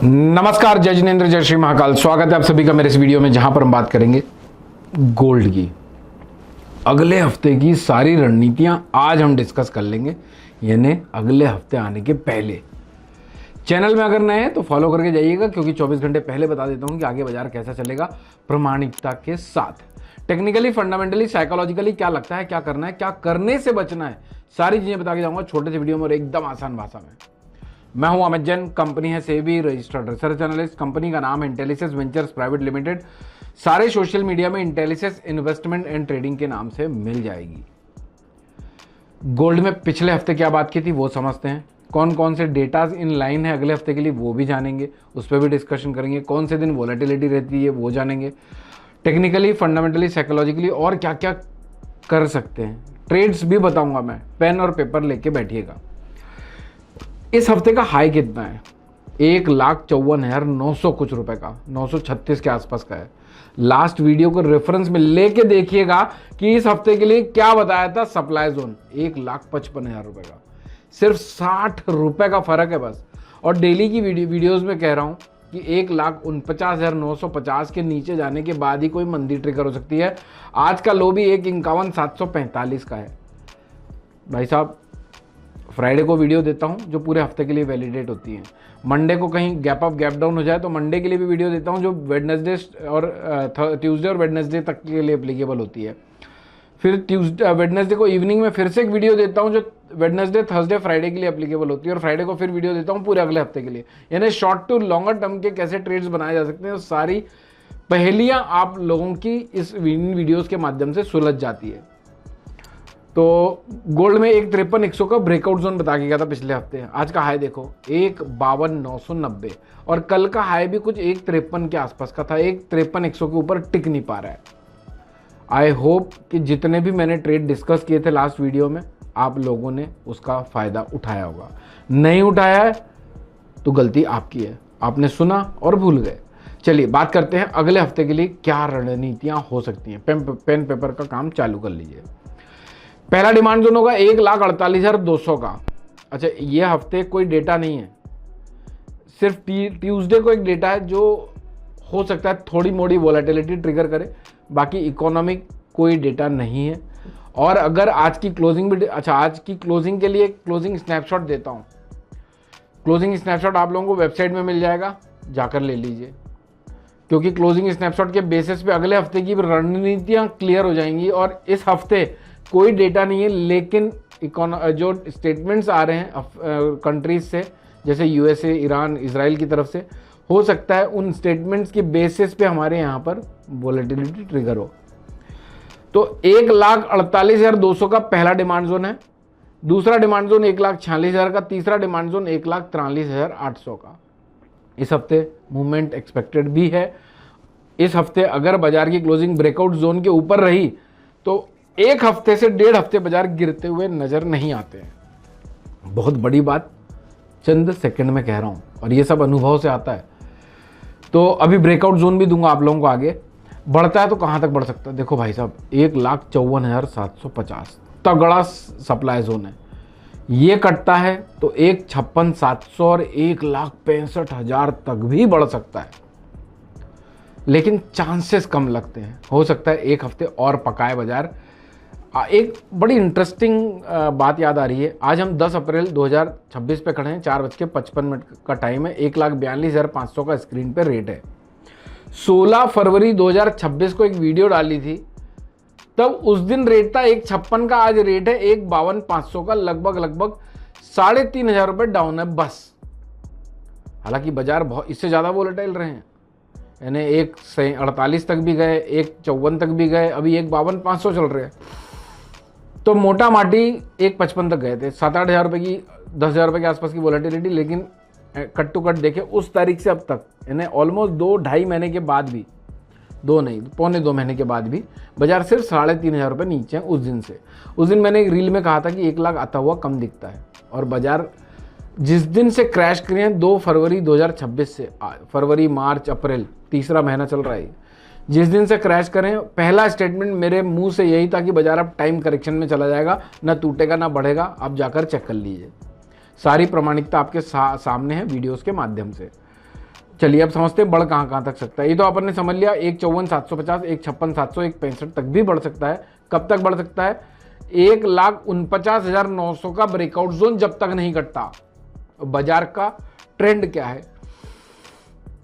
नमस्कार, जय जिनेंद्र, जय श्री महाकाल। स्वागत है आप सभी का मेरे इस वीडियो में, जहां पर हम बात करेंगे गोल्ड की। अगले हफ्ते की सारी रणनीतियां आज हम डिस्कस कर लेंगे, यानी अगले हफ्ते आने के पहले। चैनल में अगर नए हैं तो फॉलो करके जाइएगा, क्योंकि 24 घंटे पहले बता देता हूं कि आगे बाजार कैसा चलेगा प्रामाणिकता के साथ। टेक्निकली, फंडामेंटली, साइकोलॉजिकली क्या लगता है, क्या करना है, क्या करने से बचना है, सारी चीजें बता के जाऊंगा छोटे से वीडियो में और एकदम आसान भाषा में। मैं हूं अमित जैन, कंपनी है SEBI registered research analyst, company का नाम है इंटेलिसेस वेंचर्स प्राइवेट लिमिटेड। सारे सोशल मीडिया में इंटेलिसेस इन्वेस्टमेंट एंड ट्रेडिंग के नाम से मिल जाएगी। गोल्ड में पिछले हफ्ते क्या बात की थी वो समझते हैं। कौन कौन से डेटाज इन लाइन है अगले हफ्ते के लिए वो भी जानेंगे, उस पर भी डिस्कशन करेंगे। कौन से दिन वोलेटिलिटी रहती है वो जानेंगे। टेक्निकली, फंडामेंटली, साइकोलॉजिकली और क्या क्या कर सकते हैं, ट्रेड्स भी बताऊंगा मैं। पेन और पेपर लेके बैठिएगा। इस हफ्ते का हाई कितना है? 1,54,900 कुछ रुपए का, 936 के आसपास का है। लास्ट वीडियो को रेफरेंस में लेके देखिएगा कि इस हफ्ते के लिए क्या बताया था सप्लाई जोन। 1,55,000 रुपए का, सिर्फ 60 रुपए का फर्क है बस। और डेली की वीडियोस में कह रहा हूं कि 1,49,950 के नीचे जाने के बाद ही कोई मंदी ट्रिगर हो सकती है। आज का लो भी 1,51,745 का है। भाई साहब, फ्राइडे को वीडियो देता हूं जो पूरे हफ्ते के लिए वैलिडेट होती है। मंडे को कहीं गैप अप गैप डाउन हो जाए तो मंडे के लिए भी वीडियो देता हूं जो वेडनेसडे और ट्यूसडे और वेडनेसडे तक के लिए एप्लीकेबल होती है। फिर वेडनेसडे को इवनिंग में फिर से एक वीडियो देता हूं जो वेडनेसडे, थर्सडे, फ्राइडे के लिए एप्लीकेबल होती है। और फ्राइडे को फिर वीडियो देता हूं पूरे अगले हफ्ते के लिए। यानी शॉर्ट टू लॉन्गर टर्म के कैसे ट्रेड्स बनाए जा सकते हैं, सारी पहेलियां आप लोगों की इस वीडियोज के माध्यम से सुलझ जाती है। तो गोल्ड में 1,53,100 का ब्रेकआउट जोन बता के गया था पिछले हफ्ते। आज का हाई देखो 1,52,990 और कल का हाई भी कुछ 1,53 के आसपास का था। 1,53,100 के ऊपर टिक नहीं पा रहा है। आई होप कि जितने भी मैंने ट्रेड डिस्कस किए थे लास्ट वीडियो में, आप लोगों ने उसका फायदा उठाया होगा। नहीं उठाया है तो गलती आपकी है, आपने सुना और भूल गए। चलिए बात करते हैं अगले हफ्ते के लिए क्या रणनीतियां हो सकती हैं। पेन पेपर का काम चालू कर लीजिए। पहला डिमांड जोन होगा 1,48,200 का। अच्छा, ये हफ्ते कोई डेटा नहीं है, सिर्फ ट्यूसडे को एक डेटा है जो हो सकता है थोड़ी मोड़ी वोलेटिलिटी ट्रिगर करे। बाकी इकोनॉमिक कोई डेटा नहीं है। और अगर आज की क्लोजिंग भी, अच्छा आज की क्लोजिंग के लिए क्लोजिंग स्नैपशॉट देता हूं। क्लोजिंग स्नैपशॉट आप लोगों को वेबसाइट में मिल जाएगा, जाकर ले लीजिए, क्योंकि क्लोजिंग स्नैपशॉट के बेसिस पे अगले हफ्ते की रणनीतियां क्लियर हो जाएंगी। और इस हफ्ते कोई डेटा नहीं है, लेकिन जो स्टेटमेंट्स आ रहे हैं कंट्रीज से, जैसे यूएसए, ईरान, इजराइल की तरफ से, हो सकता है उन स्टेटमेंट्स के बेसिस पे हमारे यहाँ पर वोलेटिलिटी ट्रिगर हो। तो 1,48,200 का पहला डिमांड जोन है। दूसरा डिमांड जोन 1,46,000 का। तीसरा डिमांड जोन 1,43,800 का। इस हफ्ते मूवमेंट एक्सपेक्टेड भी है। इस हफ्ते अगर बाजार की क्लोजिंग ब्रेकआउट जोन के ऊपर रही तो एक हफ्ते से 1.5 हफ्ते बाजार गिरते हुए नजर नहीं आते हैं। बहुत बड़ी बात चंद सेकंड में कह रहा हूं, और ये सब अनुभव से आता है। तो अभी ब्रेकआउट जोन भी दूंगा आप लोगों को। आगे बढ़ता है तो कहां तक बढ़ सकता है? देखो भाई साहब, 1,54,750 तगड़ा सप्लाई जोन है। ये कटता है तो 1,56,700 और 1,65,000 तक भी बढ़ सकता है, लेकिन चांसेस कम लगते हैं। हो सकता है एक हफ्ते और पकाए बाजार। एक बड़ी इंटरेस्टिंग बात याद आ रही है। आज हम 10 अप्रैल 2026 पे खड़े हैं, 4:55 का टाइम है। 1,42,500 का स्क्रीन पे रेट है। 16 फरवरी 2026 को एक वीडियो डाली थी, तब उस दिन रेट था 1,56 का। आज रेट है 1,52,500 का। लगभग 3,500 रुपये डाउन है बस। हालांकि बाजार बहुत इससे ज़्यादा वोलेटाइल रहे हैं, यानी 1,48 तक भी गए, 1,54 तक भी गए, अभी 1,52,500 चल रहे हैं। तो मोटा माटी 1,55 तक गए थे। 7-8 हज़ार रुपये की, 10,000 रुपये के आसपास की वोलेटिलिटी। लेकिन कट टू कट देखे उस तारीख से अब तक, यानी ऑलमोस्ट 2-2.5 महीने के बाद भी, 2 नहीं, 2.25 महीने के बाद भी बाजार सिर्फ 3,500 रुपये नीचे है उस दिन से। उस दिन मैंने एक रील में कहा था कि 1 लाख आता हुआ कम दिखता है। और बाजार जिस दिन से क्रैश करे हैं 2 फरवरी 2026 से, फरवरी, मार्च, अप्रैल, तीसरा महीना चल रहा है, जिस दिन से क्रैश करें, पहला स्टेटमेंट मेरे मुंह से यही था कि बाजार अब टाइम करेक्शन में चला जाएगा, ना टूटेगा ना बढ़ेगा। आप जाकर चेक कर लीजिए, सारी प्रामाणिकता आपके सामने है वीडियोस के माध्यम से। चलिए अब समझते हैं बढ़ कहाँ तक सकता है। ये तो अपन ने समझ लिया, एक 54,750, एक 56,700, एक 65 तक भी बढ़ सकता है। कब तक बढ़ सकता है? 1,49,900 का ब्रेकआउट जोन जब तक नहीं कटता। बाजार का ट्रेंड क्या है?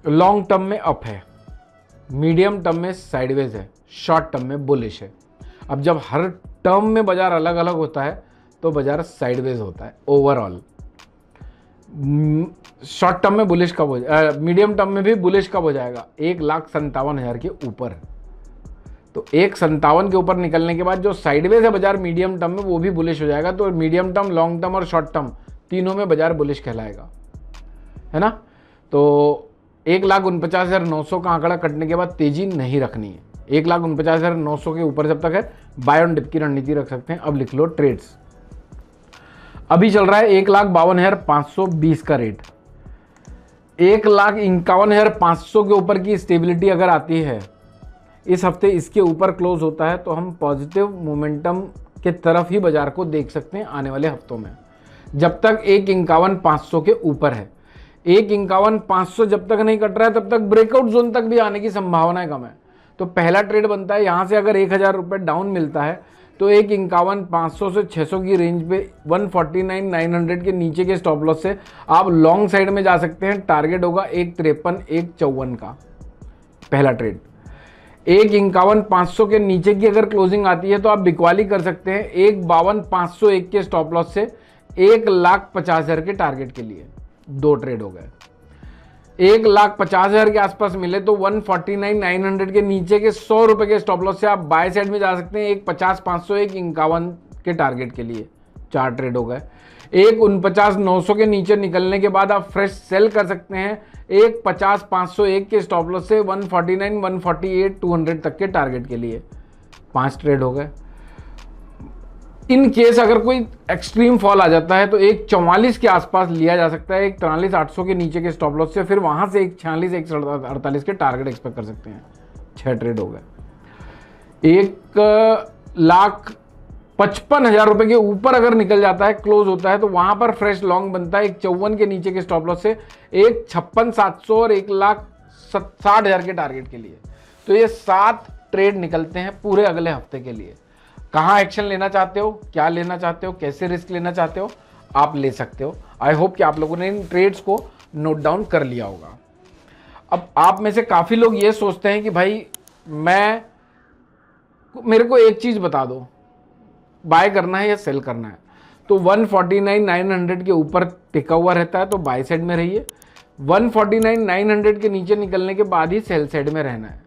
लॉन्ग टर्म में अप है, मीडियम टर्म में साइडवेज है, शॉर्ट टर्म में बुलिश है। अब जब हर टर्म में बाजार अलग अलग होता है तो बाजार साइडवेज होता है ओवरऑल। शॉर्ट टर्म में बुलिश कब हो जाएगा, मीडियम टर्म में भी बुलिश कब हो जाएगा? 1,57,000 के ऊपर। तो 1,57,000 के ऊपर निकलने के बाद जो साइडवेज है बाजार मीडियम टर्म में, वो भी बुलिश हो जाएगा। तो मीडियम टर्म, लॉन्ग टर्म और शॉर्ट टर्म तीनों में बाजार बुलिश कहलाएगा, है ना। तो 1,49,900 का आंकड़ा कटने के बाद तेजी नहीं रखनी है। 1,49,900 के ऊपर जब तक है बाय ऑन डिप की रणनीति रख सकते हैं। अब लिख लो ट्रेड्स। अभी चल रहा है 1,52,520 का रेट। 1,51,500 के ऊपर की स्टेबिलिटी अगर आती है, इस हफ्ते इसके ऊपर क्लोज होता है, तो हम पॉजिटिव मोमेंटम के तरफ ही बाजार को देख सकते हैं आने वाले हफ्तों में, जब तक 1,51,500 के ऊपर है। 1,51,500 जब तक नहीं कट रहा है तब तक ब्रेकआउट जोन तक भी आने की संभावना कम है। तो पहला ट्रेड बनता है यहाँ से, अगर 1,000 रुपये डाउन मिलता है तो 1,51,500 से 600 की रेंज पे 149,900 के नीचे के स्टॉप लॉस से आप लॉन्ग साइड में जा सकते हैं। टारगेट होगा 1,53, 1,54 का पहला ट्रेड। 1,51,500 के नीचे की अगर क्लोजिंग आती है तो आप बिकवाली कर सकते हैं 1,52,501 के स्टॉप लॉस से 1,50,000 के टारगेट के लिए। 2 ट्रेड हो गए। 1,50,000 के आसपास मिले तो 149,900 के नीचे के 100 रुपए के स्टॉप लॉस से आप बाय साइड में जा सकते हैं 1,50,500, 1,51 के टारगेट के लिए। 4 ट्रेड हो गए। 1,49,900 के नीचे निकलने के बाद आप फ्रेश सेल कर सकते हैं 1,50,501 के स्टॉप लॉस से 149, 148, 200 तक के टारगेट के लिए। 5 ट्रेड हो गए। इन केस अगर कोई एक्सट्रीम फॉल आ जाता है तो 1,44 के आसपास लिया जा सकता है 1,43,800 के नीचे के स्टॉप लॉस से, फिर वहां से 1,46, 1,48 के टारगेट एक्सपेक्ट कर सकते हैं। 6 ट्रेड हो गए। 1,55,000 रुपए के ऊपर अगर निकल जाता है, क्लोज होता है, तो वहां पर फ्रेश लॉन्ग बनता है 1,54 के नीचे के स्टॉप लॉस से 1,56,700 और 1,60,000 के टारगेट के लिए। तो ये 7 ट्रेड निकलते हैं पूरे अगले हफ्ते के लिए। कहाँ एक्शन लेना चाहते हो, क्या लेना चाहते हो, कैसे रिस्क लेना चाहते हो, आप ले सकते हो। आई होप कि आप लोगों ने इन ट्रेड्स को नोट डाउन कर लिया होगा। अब आप में से काफ़ी लोग ये सोचते हैं कि भाई मेरे को एक चीज़ बता दो, बाय करना है या सेल करना है। तो 149,900 के ऊपर टिका हुआ रहता है तो बाय साइड में रहिए। 149,900 के नीचे निकलने के बाद ही सेल साइड में रहना है।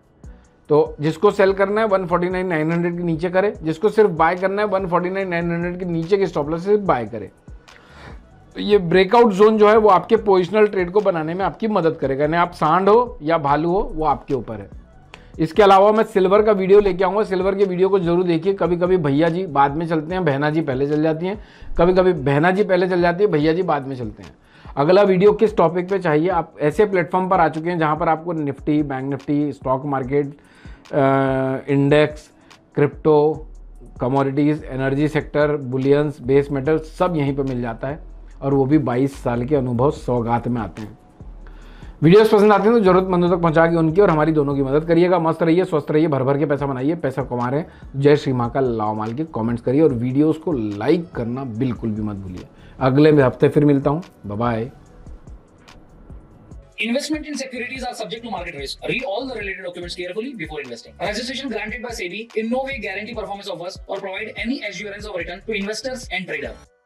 तो जिसको सेल करना है 149,900 के नीचे करे, जिसको सिर्फ बाय करना है 149,900 के नीचे के स्टॉप लॉस से बाय करे। तो ये ब्रेकआउट जोन जो है वो आपके पोजिशनल ट्रेड को बनाने में आपकी मदद करेगा। यानी आप सांड हो या भालू हो, वो आपके ऊपर है। इसके अलावा मैं सिल्वर का वीडियो लेके आऊँगा। सिल्वर के वीडियो को जरूर देखिए। कभी कभी भैया जी बाद में चलते हैं, बहना जी पहले चल जाती हैं। कभी कभी बहना जी पहले चल जाती है, भैया जी बाद में चलते हैं। अगला वीडियो किस टॉपिक पे चाहिए? आप ऐसे प्लेटफॉर्म पर आ चुके हैं जहाँ पर आपको Nifty, bank Nifty, stock market, index, crypto, commodities, energy sector, bullions, base metal सब यहीं पे मिल जाता है। और वो भी 22 साल के अनुभव सौगात में आते हैं। वीडियोस पसंद आते हैं तो जरूरतमंदों तक पहुंचा के उनकी और हमारी दोनों की मदद करिएगा। मस्त रहिए, स्वस्थ रहिए, भर भर के पैसा बनाइए, पैसा कमा रहे हैं। जय श्री माँ का लाओ माल के कमेंट्स करिए और वीडियोस को लाइक करना बिल्कुल भी मत भूलिए। अगले हफ्ते फिर मिलता हूँ। Bye bye. Investment in securities are subject to market risk. Read all the related documents carefully before investing. Registration granted by SEBI in no way guarantee performance of us or provide any assurance of return to investors and traders.